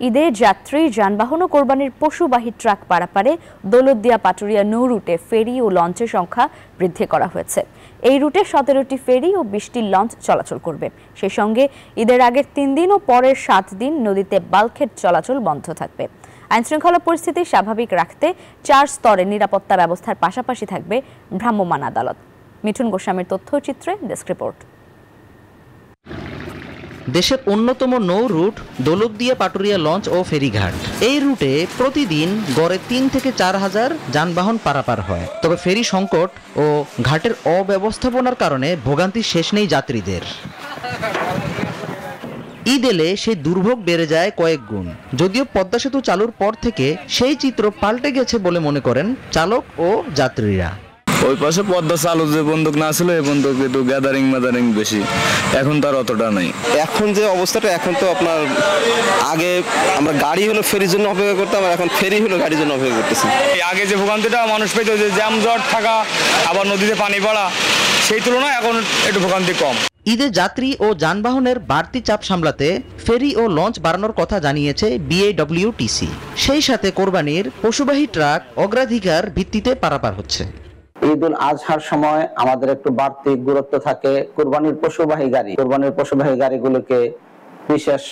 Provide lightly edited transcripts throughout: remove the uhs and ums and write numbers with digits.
ঈদে যাত্রী যানবাহন ও কোরবানির পশুবাহী ট্রাক পারাপারে দৌলতদিয়া পাটুরিয়া নৌ রুটে ফেরি ও লঞ্চের সংখ্যা বৃদ্ধি করা হয়েছে। এই রুটে 17টি ফেরি ও 20টি লঞ্চ চলাচল করবে। সেই সঙ্গে ঈদের আগের 3 দিন ও পরের 7 দিন নদীতে বাল্কহেড চলাচল বন্ধ থাকবে। আইনশৃঙ্খলা পরিস্থিতি স্বাভাবিক রাখতে 4 স্তরের নিরাপত্তা ব্যবস্থার পাশাপাশি থাকবে ভ্রাম্যমাণ আদালত। মিঠুন গোস্বামীর তথ্যচিত্রে ডেস্ক রিপোর্ট। দেশের অন্যতম নৌ রুট দৌলতদিয়া পাটুরিয়া লঞ্চ ও ফেরিঘাট। এই রুটে প্রতিদিন গড়ে 3 থেকে 4 হাজার যানবাহন পারাপার হয়। তবে ফেরি সংকট ও ঘাটের অব্যবস্থাপনার কারণে ভোগান্তি শেষ নেই যাত্রীদের। ঈদ এলে সেই দুর্ভোগ বেড়ে যায় কয়েক গুণ। যদিও পদ্মা সেতু চালুর পর থেকে সেই চিত্র পাল্টে গেছে বলে মনে করেন চালক ও যাত্রীরা। ওই পাশে পদ্মা চালু যে বন্দুক না ছিল এই বন্দুক একটু গ্যাদারিং বেশি, এখন তার অতটা নাই। এখন যে অবস্থাটা, এখন তো আপনার আগে আমরা গাড়ি হলো ফেরির জন্য অপেক্ষা করতাম, আর এখন ফেরি হলো গাড়ির জন্য অপেক্ষা করতেছি। আগে যে ভোগান্তিটা মানুষ পেত, যে জ্যাম জট থাকা, আবার নদীতে পানি পড়া, সেই তুলনায় এখন একটু ভোগান্তি কম। ঈদে যাত্রী ও যানবাহনের বাড়তি চাপ সামলাতে ফেরি ও লঞ্চ বাড়ানোর কথা জানিয়েছে বিএডব্লিউটিসি। সেই সাথে কোরবানির পশুবাহী ট্রাক অগ্রাধিকার ভিত্তিতে পারাপার হচ্ছে। ঈদুল আজহার সময় আমাদের একটু বাড়তি গুরুত্ব থাকে কোরবানির পশুবাহী গাড়িগুলোকে বিশেষ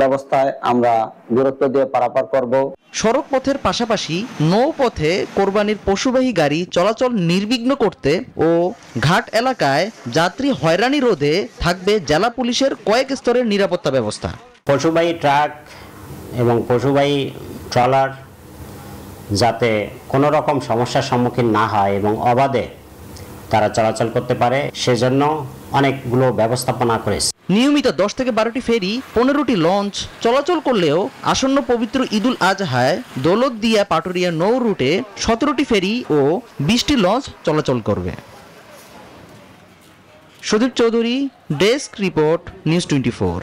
ব্যবস্থায় আমরা গুরুত্ব দিয়ে পারাপার করব। সড়ক পথের পাশাপাশি নৌপথে কোরবানির পশুবাহী গাড়ি চলাচল নির্বিঘ্ন করতে ও ঘাট এলাকায় যাত্রী হয়রানি রোধে থাকবে জেলা পুলিশের কয়েক স্তরের নিরাপত্তা ব্যবস্থা। পশুবাহী ট্রাক এবং পশুবাহী ট্রলার যাতে কোনো রকম সমস্যার সম্মুখীন না হয় এবং অবাধে তারা চলাচল করতে পারে, সেজন্য অনেকগুলো ব্যবস্থাপনা করেছে। নিয়মিত 10 থেকে 12টি ফেরি, 15টি লঞ্চ চলাচল করলেও আসন্ন পবিত্র ঈদুল আজহায় দৌলতদিয়া পাটুরিয়া নৌ রুটে 17টি ফেরি ও 20টি লঞ্চ চলাচল করবে। Sudip Chowdhury, desk report, news 24।